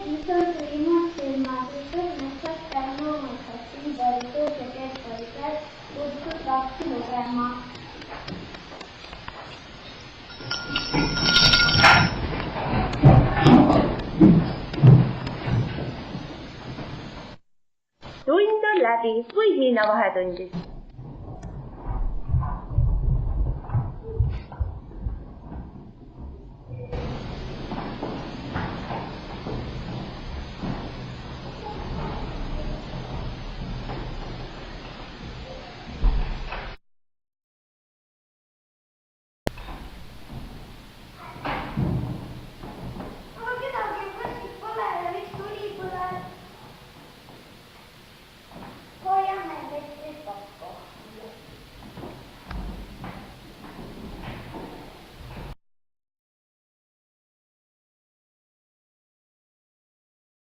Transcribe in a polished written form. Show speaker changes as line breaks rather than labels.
Viszont immaterimátusok megszakálnak szívberítőket értelmezett, úgy kilogramma.
tund on läbi, võib minna vahetundi.